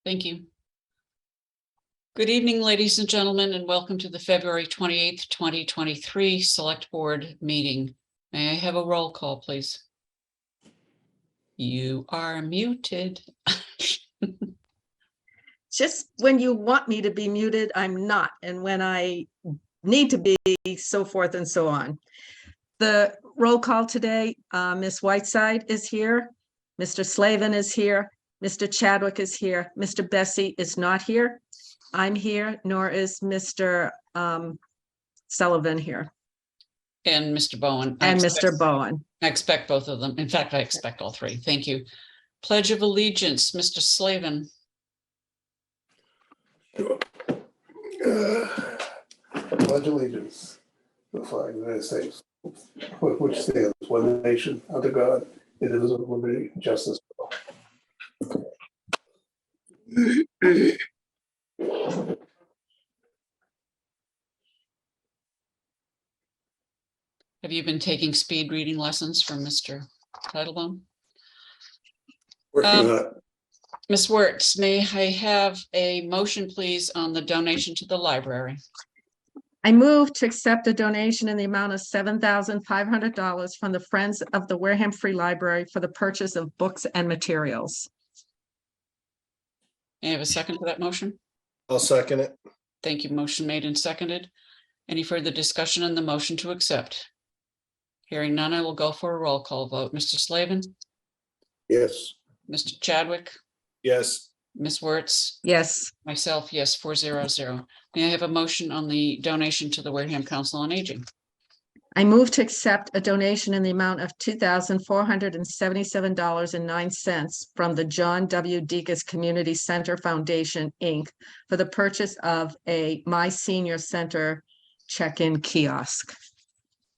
Thank you. Good evening, ladies and gentlemen, and welcome to the February 28th, 2023 Select Board meeting. May I have a roll call, please? You are muted. Just when you want me to be muted, I'm not. And when I need to be, so forth and so on. The roll call today, Ms. Whiteside is here. Mr. Slavin is here. Mr. Chadwick is here. Mr. Bessie is not here. I'm here, nor is Mr. Sullivan here. And Mr. Bowen. And Mr. Bowen. I expect both of them. In fact, I expect all three. Thank you. Pledge of Allegiance, Mr. Slavin. Sure. Pledge allegiance to the flag of the United States, which stands one nation under God, indivisible, with liberty and justice for all. Have you been taking speed reading lessons from Mr. Titlebaum? Working on it. Ms. Wertz, may I have a motion, please, on the donation to the library? I move to accept a donation in the amount of $7,500 from the Friends of the Wareham Free Library for the purchase of books and materials. May I have a second to that motion? I'll second it. Thank you. Motion made and seconded. Any further discussion on the motion to accept? Hearing none, I will go for a roll call vote. Mr. Slavin? Yes. Mr. Chadwick? Yes. Ms. Wertz? Yes. Myself, yes, 400. May I have a motion on the donation to the Wareham Council on Aging? I move to accept a donation in the amount of $2,477.09 from the John W. Deacon Community Center Foundation, Inc. for the purchase of a My Senior Center check-in kiosk.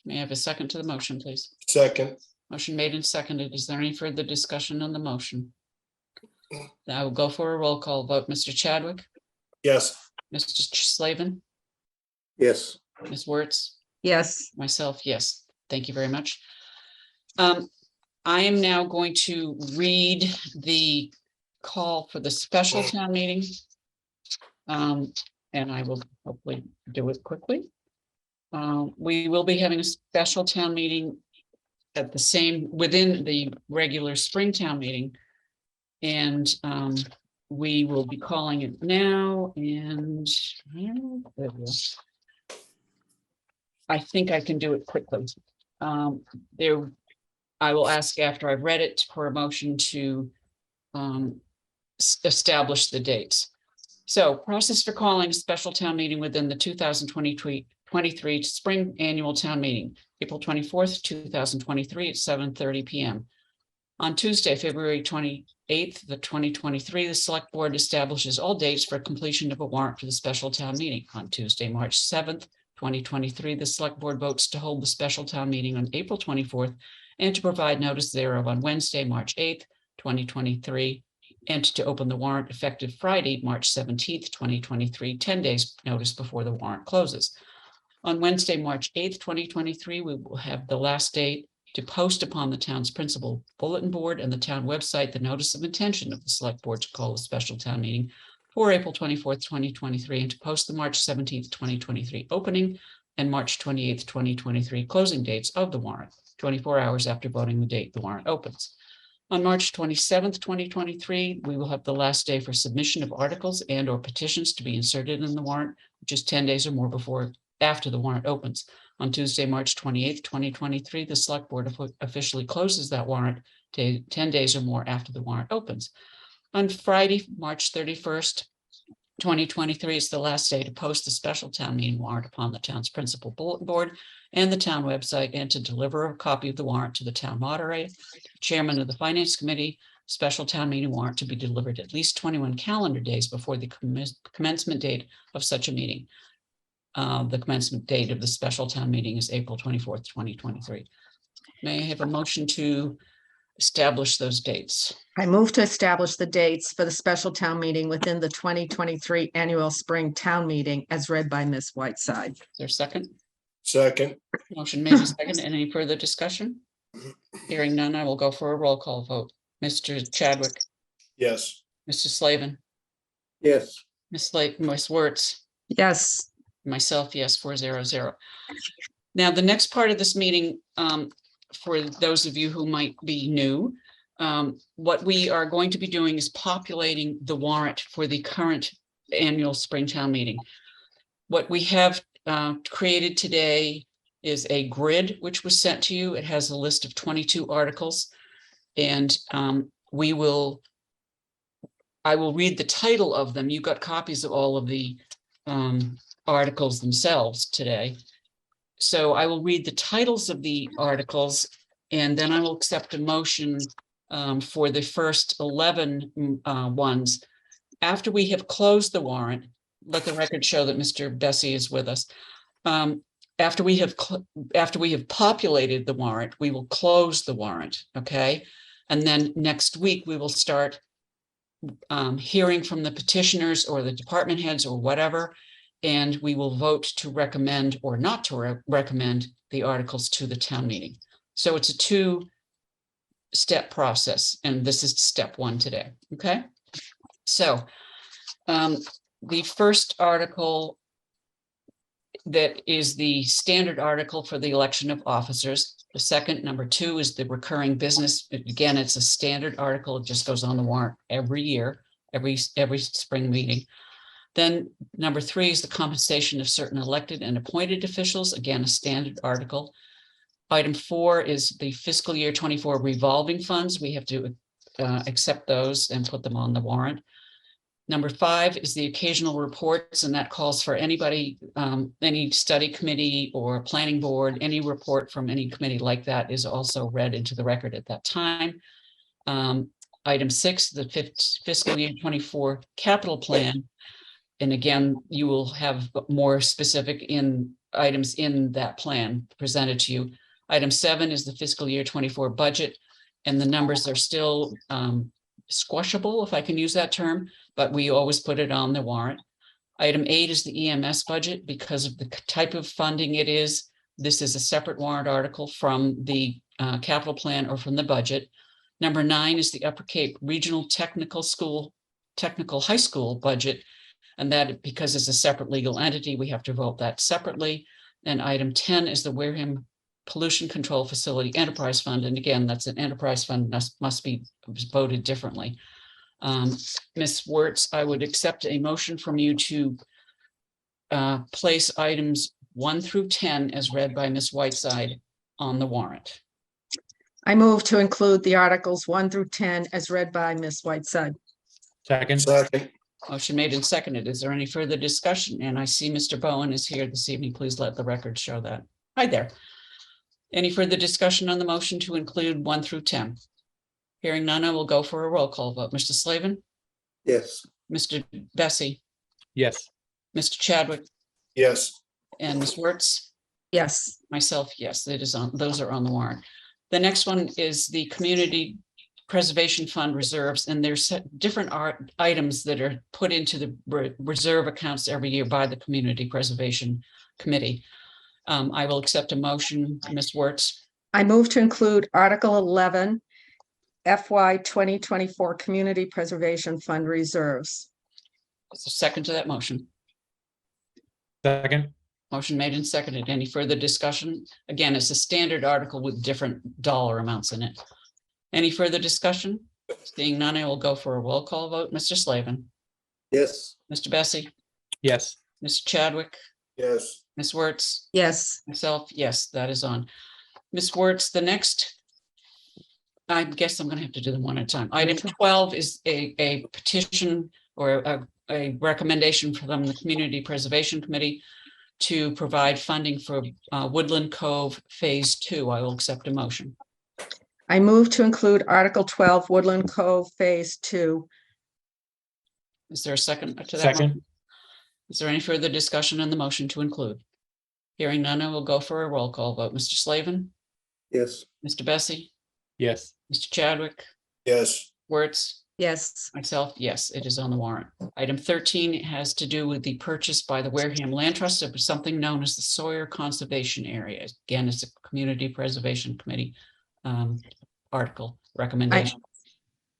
May I have a second to the motion, please? Second. Motion made and seconded. Is there any further discussion on the motion? I will go for a roll call vote. Mr. Chadwick? Yes. Mr. Slavin? Yes. Ms. Wertz? Yes. Myself, yes. Thank you very much. I am now going to read the call for the special town meeting. And I will hopefully do it quickly. We will be having a special town meeting at the same, within the regular spring town meeting. And we will be calling it now, and I think I can do it quickly. I will ask after I've read it for a motion to establish the dates. So, process for calling a special town meeting within the 2023 spring annual town meeting, April 24th, 2023 at 7:30 p.m. On Tuesday, February 28th, 2023, the Select Board establishes all dates for completion of a warrant for the special town meeting. On Tuesday, March 7th, 2023, the Select Board votes to hold the special town meeting on April 24th and to provide notice thereof on Wednesday, March 8th, 2023, and to open the warrant effective Friday, March 17th, 2023, 10 days notice before the warrant closes. On Wednesday, March 8th, 2023, we will have the last date to post upon the town's principal bulletin board and the town website the notice of intention of the Select Board to call a special town meeting for April 24th, 2023, and to post the March 17th, 2023 opening and March 28th, 2023 closing dates of the warrant, 24 hours after voting the date the warrant opens. On March 27th, 2023, we will have the last day for submission of articles and or petitions to be inserted in the warrant, which is 10 days or more after the warrant opens. On Tuesday, March 28th, 2023, the Select Board officially closes that warrant 10 days or more after the warrant opens. On Friday, March 31st, 2023 is the last day to post the special town meeting warrant upon the town's principal bulletin board and the town website, and to deliver a copy of the warrant to the town moderator, chairman of the Finance Committee. Special town meeting warrant to be delivered at least 21 calendar days before the commencement date of such a meeting. The commencement date of the special town meeting is April 24th, 2023. May I have a motion to establish those dates? I move to establish the dates for the special town meeting within the 2023 annual spring town meeting as read by Ms. Whiteside. Is there a second? Second. Motion made and second. Any further discussion? Hearing none, I will go for a roll call vote. Mr. Chadwick? Yes. Mr. Slavin? Yes. Ms. Wertz, Yes, myself, yes, 400. Now, the next part of this meeting, for those of you who might be new, what we are going to be doing is populating the warrant for the current annual Springtown meeting. What we have created today is a grid which was sent to you. It has a list of 22 articles, and I will read the title of them. You got copies of all of the articles themselves today. So I will read the titles of the articles, and then I will accept a motion for the first 11 ones. After we have closed the warrant, let the record show that Mr. Bessie is with us. After we have populated the warrant, we will close the warrant, okay? And then next week, we will start hearing from the petitioners or the department heads or whatever, and we will vote to recommend or not to recommend the articles to the town meeting. So it's a two-step process, and this is step one today, okay? So the first article that is the standard article for the election of officers. The second, number 2, is the recurring business. Again, it's a standard article. It just goes on the warrant every year, every spring meeting. Then number 3 is the compensation of certain elected and appointed officials. Again, a standard article. Item 4 is the fiscal year 24 revolving funds. We have to accept those and put them on the warrant. Number 5 is the occasional reports, and that calls for anybody, any study committee or planning board, any report from any committee like that is also read into the record at that time. Item 6, the fiscal year 24 capital plan. And again, you will have more specific items in that plan presented to you. Item 7 is the fiscal year 24 budget, and the numbers are still squashable, if I can use that term, but we always put it on the warrant. Item 8 is the EMS budget. Because of the type of funding it is, this is a separate warrant article from the capital plan or from the budget. Number 9 is the Upper Cape Regional Technical High School budget. And that, because it's a separate legal entity, we have to vote that separately. And item 10 is the Wareham Pollution Control Facility Enterprise Fund. And again, that's an enterprise fund, must be voted differently. Ms. Wertz, I would accept a motion from you to place items 1 through 10 as read by Ms. Whiteside on the warrant. I move to include the articles 1 through 10 as read by Ms. Whiteside. Second. Motion made and seconded. Is there any further discussion? And I see Mr. Bowen is here this evening. Please let the record show that. Hi there. Any further discussion on the motion to include 1 through 10? Hearing none, I will go for a roll call vote. Mr. Slavin, Yes. Mr. Bessie, Yes. Mr. Chadwick, Yes. and Ms. Wertz. Yes, Myself, yes, it is on. Those are on the warrant. The next one is the Community Preservation Fund reserves, and there's different items that are put into the reserve accounts every year by the Community Preservation Committee. I will accept a motion, Ms. Wertz. I move to include Article 11, FY 2024 Community Preservation Fund reserves. Is there a second to that motion? Second. Motion made and seconded. Any further discussion? Again, it's a standard article with different dollar amounts in it. Any further discussion? Seeing none, I will go for a roll call vote. Mr. Slavin, Yes. Mr. Bessie, Yes. Mr. Chadwick, Yes. Ms. Wertz, Yes, myself, yes, that is on. Ms. Wertz, the next, I guess I'm going to have to do them one at a time. Item 12 is a petition or a recommendation from the Community Preservation Committee to provide funding for Woodland Cove Phase 2. I will accept a motion. I move to include Article 12, Woodland Cove Phase 2. Is there a second to that? Second. Motion? Is there any further discussion on the motion to include? Hearing none, I will go for a roll call vote. Mr. Slavin, Yes. Mr. Bessie, Yes. Mr. Chadwick, Yes. Wertz, Yes, myself, yes, it is on the warrant. Item 13 has to do with the purchase by the Wareham Land Trust of something known as the Sawyer Conservation Area. Again, it's a Community Preservation Committee article recommendation.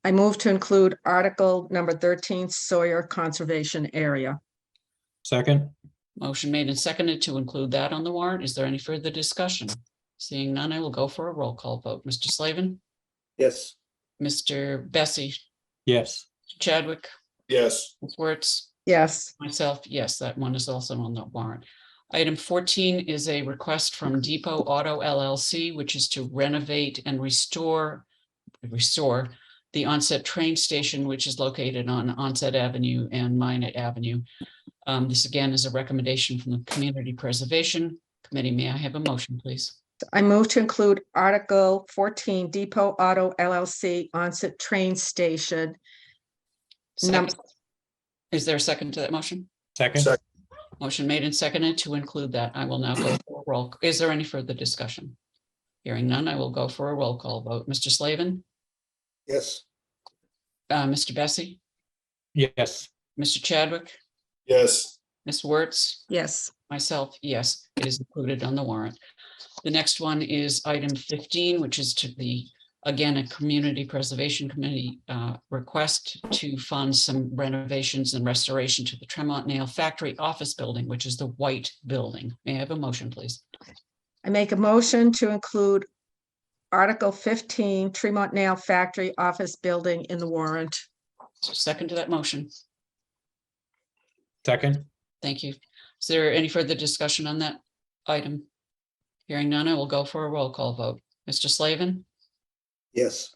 I move to include Article number 13, Sawyer Conservation Area. Second, Motion made and seconded to include that on the warrant. Is there any further discussion? Seeing none, I will go for a roll call vote. Mr. Slavin, Yes. Mr. Bessie, yes. Chadwick, Yes. Ms. Wertz, Yes, myself, yes, that one is also on the warrant. Item 14 is a request from Depot Auto LLC, which is to renovate and restore the Onset train station, which is located on Onset Avenue and Minot Avenue. This again is a recommendation from the Community Preservation Committee. May I have a motion, please? I move to include Article 14, Depot Auto LLC Onset Train Station. Num- Second. Is there a second to that motion? Second, Second. Motion made and seconded to include that. I will now go for a roll. Is there any further discussion? Hearing none, I will go for a roll call vote. Mr. Slavin, Yes. Mr. Bessie, yes. Mr. Chadwick, Yes. Ms. Wertz, Yes, myself, yes, it is included on the warrant. The next one is item 15, which is to the, again, a Community Preservation Committee request to fund some renovations and restoration to the Tremont Nail Factory Office Building, which is the white building. May I have a motion, please? I make a motion to include Article 15, Tremont Nail Factory Office Building in the warrant. Second to that motion. Second, Thank you. Is there any further discussion on that item? Hearing none, I will go for a roll call vote. Mr. Slavin, Yes.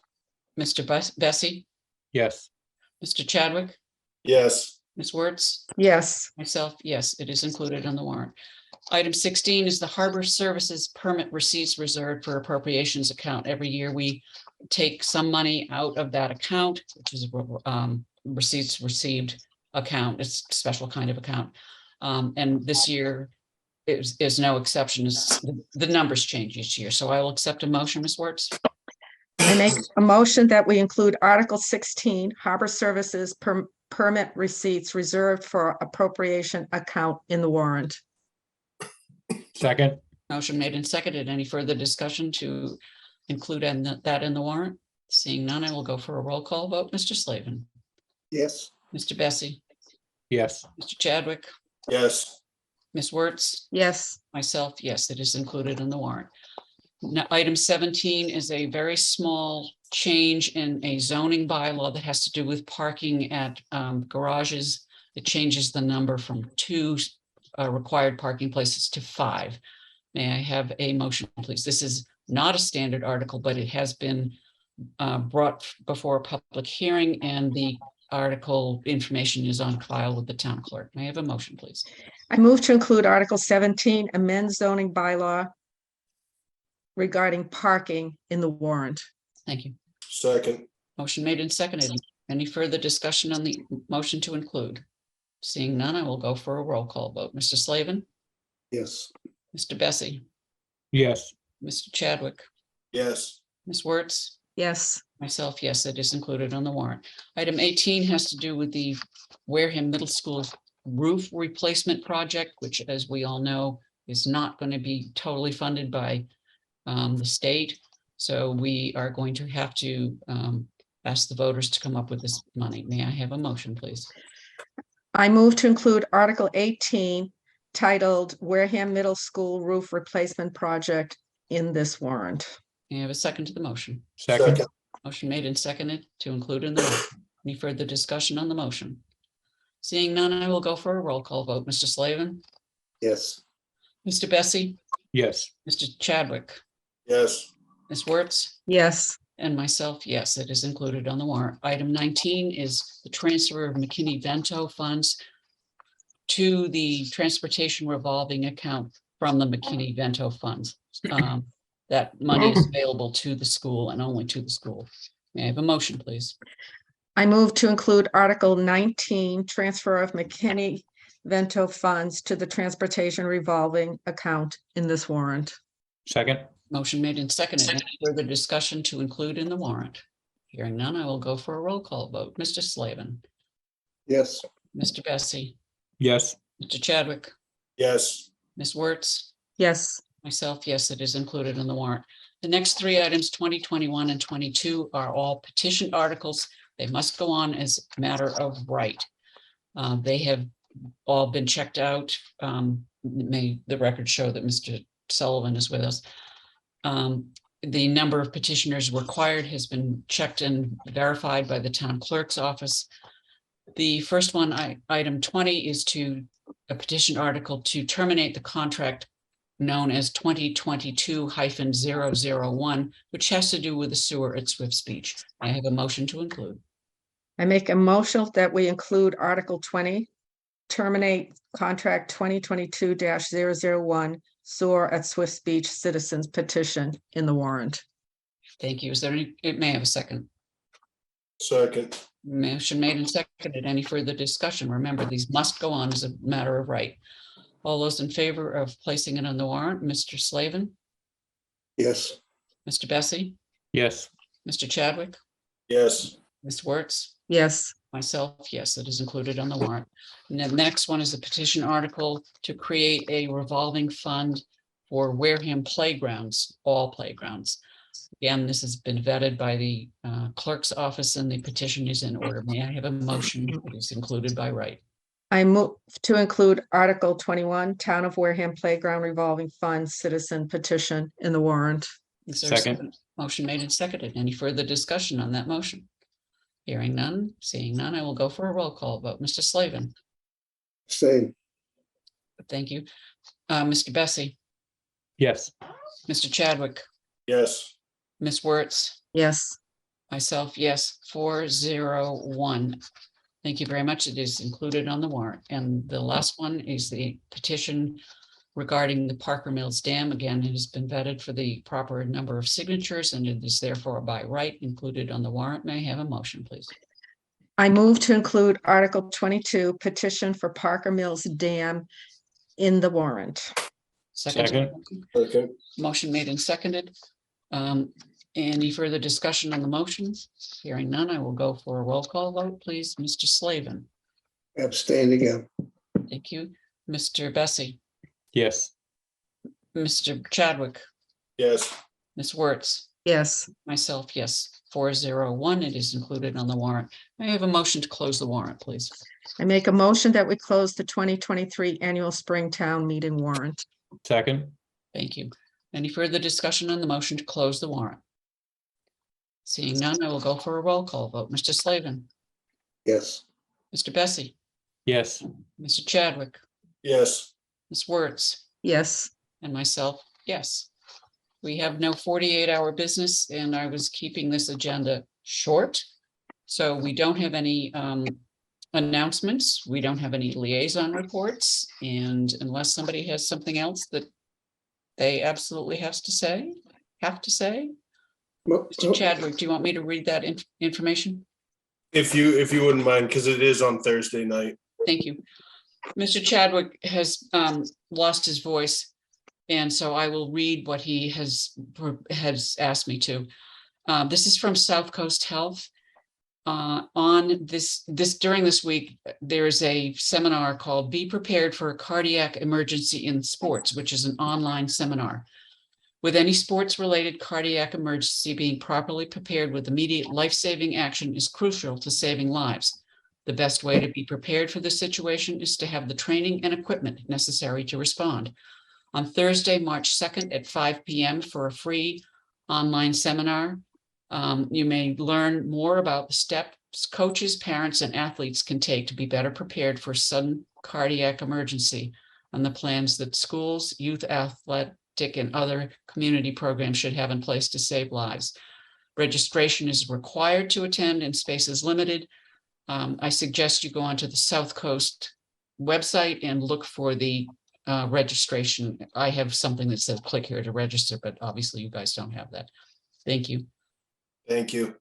Mr. Bessie, yes. Mr. Chadwick, Yes. Ms. Wertz, Yes, myself, yes, it is included on the warrant. Item 16 is the Harbor Services Permit Receipts Reserved for Appropriations account. Every year we take some money out of that account, which is receipts received account. It's a special kind of account. And this year is no exception. The numbers change each year. So I will accept a motion, Ms. Wertz. I make a motion that we include Article 16, Harbor Services Permit Receipts Reserved for Appropriation Account in the warrant. Second, Motion made and seconded. Any further discussion to include that in the warrant? Seeing none, I will go for a roll call vote. Mr. Slavin, Yes. Mr. Bessie, yes. Mr. Chadwick, Yes. Ms. Wertz, Yes, myself, yes, it is included in the warrant. Now, item 17 is a very small change in a zoning bylaw that has to do with parking at garages. It changes the number from 2 required parking places to 5. May I have a motion, please? This is not a standard article, but it has been brought before a public hearing, and the article information is on file with the town clerk. May I have a motion, please? I move to include Article 17, amend zoning bylaw regarding parking in the warrant. Thank you. Second. Motion made and seconded. Any further discussion on the motion to include? Seeing none, I will go for a roll call vote. Mr. Slavin, Yes. Mr. Bessie, Yes. Mr. Chadwick, Yes. Ms. Wertz, Yes, myself, yes, it is included on the warrant. Item 18 has to do with the Wareham Middle School roof replacement project, which, as we all know, is not going to be totally funded by the state. So we are going to have to ask the voters to come up with this money. May I have a motion, please? I move to include Article 18 titled Wareham Middle School Roof Replacement Project in this warrant. May I have a second to the motion? Second, Motion made and seconded to include in the warrant. Any further discussion on the motion? Seeing none, I will go for a roll call vote. Mr. Slavin, Yes. Mr. Bessie, yes. Mr. Chadwick, Yes. Ms. Wertz, Yes, and myself, yes, it is included on the warrant. Item 19 is the transfer of McKinney-Vento funds to the transportation revolving account from the McKinney-Vento funds. That money is available to the school and only to the school. May I have a motion, please? I move to include Article 19, transfer of McKinney-Vento funds to the transportation revolving account in this warrant. Second, Motion made and seconded. Any further discussion to include in the warrant? Hearing none, I will go for a roll call vote. Mr. Slavin, Yes. Mr. Bessie, yes. Mr. Chadwick, Yes. Ms. Wertz, Yes, myself, yes, it is included in the warrant. The next 3 items, 20, 21, and 22, are all petition articles They must go on as a matter of right. They have all been checked out. May the record show that Mr. Sullivan is with us. The number of petitioners required has been checked and verified by the town clerk's office. The first one, item 20, is to a petition article to terminate the contract known as 2022-001, which has to do with the sewer at Swift's Beach. I have a motion to include. I make a motion that we include Article 20, terminate contract 2022-001 sewer at Swift's Beach citizens petition in the warrant. Thank you. Is there any, it may have a second. Second. Motion made and seconded. Any further discussion? Remember, these must go on as a matter of right. All those in favor of placing it on the warrant, Mr. Slavin, Yes. Mr. Bessie, yes, Mr. Chadwick, Yes. Ms. Wertz, Yes, myself, yes, it is included on the warrant. And the next one is a petition article to create a revolving fund for Wareham playgrounds, all playgrounds. Again, this has been vetted by the clerk's office and the petition is in order. May I have a motion? It is included by right. I move to include Article 21, Town of Wareham Playground Revolving Fund Citizen Petition in the warrant. Is there a Second. Motion made and seconded. Any further discussion on that motion? Hearing none, seeing none, I will go for a roll call vote. Mr. Slavin, Same. thank you. Mr. Bessie, yes, Mr. Chadwick, Yes. Ms. Wertz, Yes, myself, yes, 401. Thank you very much. It is included on the warrant. And the last one is the petition regarding the Parker Mills Dam. Again, it has been vetted for the proper number of signatures and it is therefore by right included on the warrant. May I have a motion, please? I move to include Article 22, petition for Parker Mills Dam in the warrant. Second. Second. Motion made and seconded. Any further discussion on the motion? Hearing none, I will go for a roll call vote, please. Mr. Slavin, Abstain again. thank you. Mr. Bessie, yes, Mr. Chadwick, Yes. Ms. Wertz, Yes, myself, yes, 401. It is included on the warrant. May I have a motion to close the warrant, please? I make a motion that we close the 2023 annual spring town meeting warrant. second, Thank you. Any further discussion on the motion to close the warrant? Seeing none, I will go for a roll call vote. Mr. Slavin, Yes. Mr. Bessie, yes, Mr. Chadwick, Yes. Ms. Wertz, Yes, and myself, yes. We have no 48-hour business and I was keeping this agenda short. So we don't have any announcements. We don't have any liaison reports. And unless somebody has something else that they absolutely have to say. Mr. Chadwick, do you want me to read that information? If you wouldn't mind, because it is on Thursday night. Thank you. Mr. Chadwick has lost his voice, and so I will read what he has asked me to. This is from South Coast Health. On this during this week, there is a seminar called "Be Prepared for a Cardiac Emergency in Sports," which is an online seminar. With any sports-related cardiac emergency, being properly prepared with immediate life-saving action is crucial to saving lives. The best way to be prepared for this situation is to have the training and equipment necessary to respond. On Thursday, March 2nd at 5 p.m. for a free online seminar, you may learn more about the steps coaches, parents, and athletes can take to be better prepared for sudden cardiac emergency and the plans that schools, youth athletic, and other community programs should have in place to save lives. Registration is required to attend and space is limited. I suggest you go onto the South Coast website and look for the registration. I have something that says click here to register, but obviously you guys don't have that. Thank you. Thank you.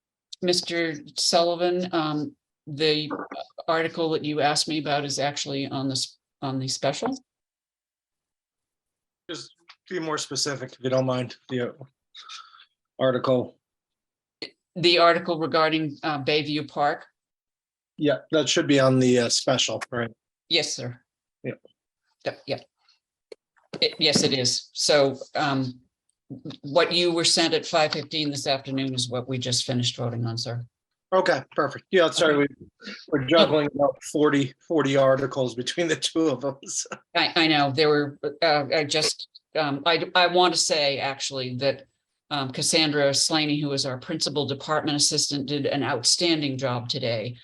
Mr. Sullivan, the article that you asked me about is actually on the special. Just be more specific, if you don't mind, the article. The article regarding Bayview Park. Yeah, that should be on the special, right? Yes, sir. Yeah. Yeah. Yes, it is. So what you were sent at 5:15 this afternoon is what we just finished voting on, sir. Okay, perfect. Yeah, sorry, we're juggling about 40 articles between the two of them. So. I know there were, I want to say actually that Cassandra Slaney, who is our principal department assistant, did an outstanding job today.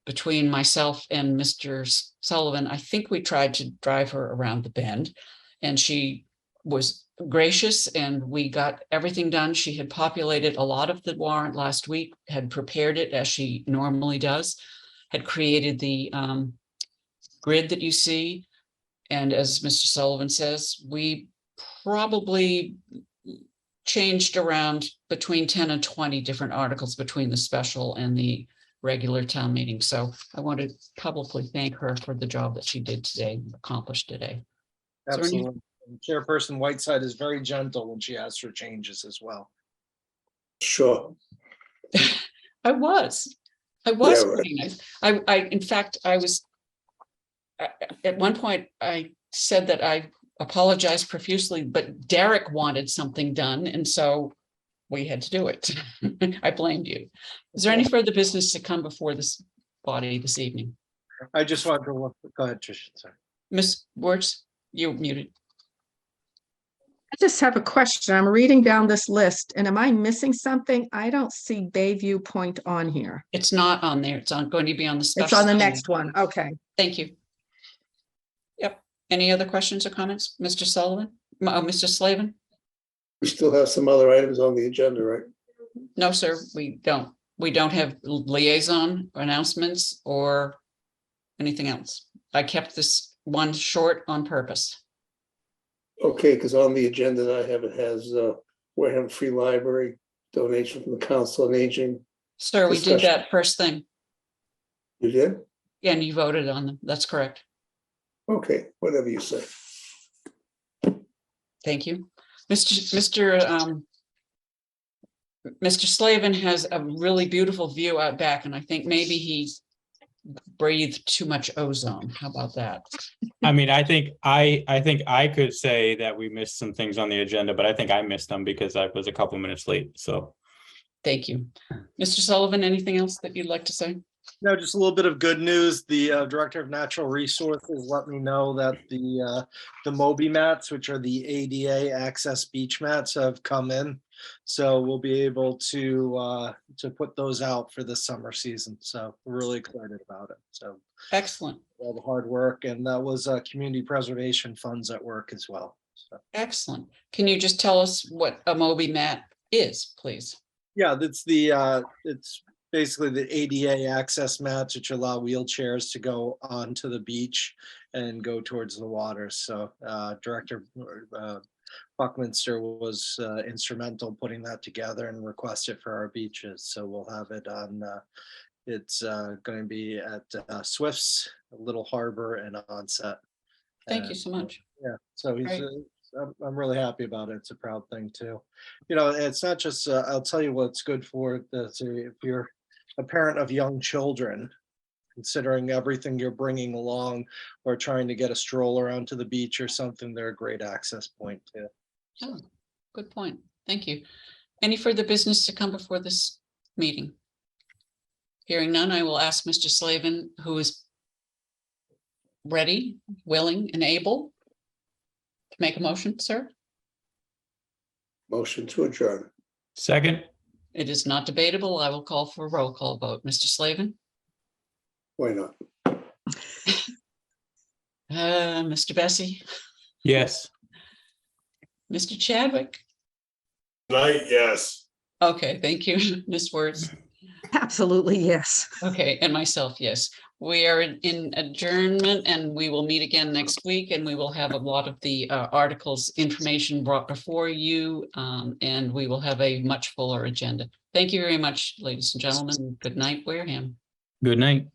Between myself and Mr. Sullivan, I think we tried to drive her around the bend, and she was gracious and we got everything done. She had populated a lot of the warrant last week, had prepared it as she normally does, had created the grid that you see. And as Mr. Sullivan says, we probably changed around between 10 and 20 different articles between the special and the regular town meeting. So I want to publicly thank her for the job that she did today, accomplished today. Is there any- Absolutely. And Chairperson Whiteside is very gentle when she asks for changes as well. Sure. I was Yeah, right. pretty nice. In fact, I was, at one point, I said that I apologized profusely, but Derek wanted something done, and so we had to do it. I blamed you. Is there any further business to come before this body this evening? I just wanted to look, go ahead, Tricia, sorry. Ms. Wertz, you're muted. I just have a question. I'm reading down this list and am I missing something? I don't see Bayview Point on here. It's not on there. It's going to be on the special. It's on the town next meeting. one. Okay. Thank you. Yep. Any other questions or comments, Mr. Sullivan? Mr. Slavin? We still have some other items on the agenda, right? No, sir, we don't. We don't have liaison announcements or anything else. I kept this one short on purpose. Okay, because on the agenda that I have, it has Wareham Free Library, donation from the Council on Aging. Sir, we did Discussion. that first thing. You did? And you voted on them. That's correct. Okay, whatever you say. Thank you. Mr. Slavin has a really beautiful view out back, and I think maybe he's breathed too much ozone. How about that? I mean, I think I could say that we missed some things on the agenda, but I think I missed them because I was a couple minutes late. So Thank you. Mr. Sullivan, anything else that you'd like to say? No, just a little bit of good news. The Director of Natural Resources let me know that the Moby mats, which are the ADA access beach mats, have come in. So we'll be able to put those out for the summer season. So we're really excited about it. So Excellent. all the hard work, and that was community preservation funds at work as well. So. Excellent. Can you just tell us what a Moby mat is, please? Yeah, that's it's basically the ADA access mats, which allow wheelchairs to go onto the beach and go towards the water. So Director Buckminster was instrumental putting that together and requested for our beaches. So we'll have it on, it's going to be at Swift's, Little Harbor, and Onset. Thank you so much. Yeah, so he's. Great. I'm really happy about it. It's a proud thing too. You know, it's not just. I'll tell you what's good for this. If you're a parent of young children, considering everything you're bringing along, or trying to get a stroller onto the beach or something, they're a great access point too. Oh, good point. Thank you. Any further business to come before this meeting? Hearing none, I will ask Mr. Slavin, who is ready, willing, and able to make a motion, sir. Motion to adjourn. second, It is not debatable. I will call for a roll call vote. Mr. Slavin? Why not? Mr. Bessie? yes. Mr. Chadwick? Night, yes. Okay, thank you. Ms. Wertz? Absolutely, yes. Okay, and myself, yes. We are in adjournment and we will meet again next week and we will have a lot of the articles, information brought before you, and we will have a much fuller agenda. Thank you very much, ladies and gentlemen. Good night, Wareham. Good night.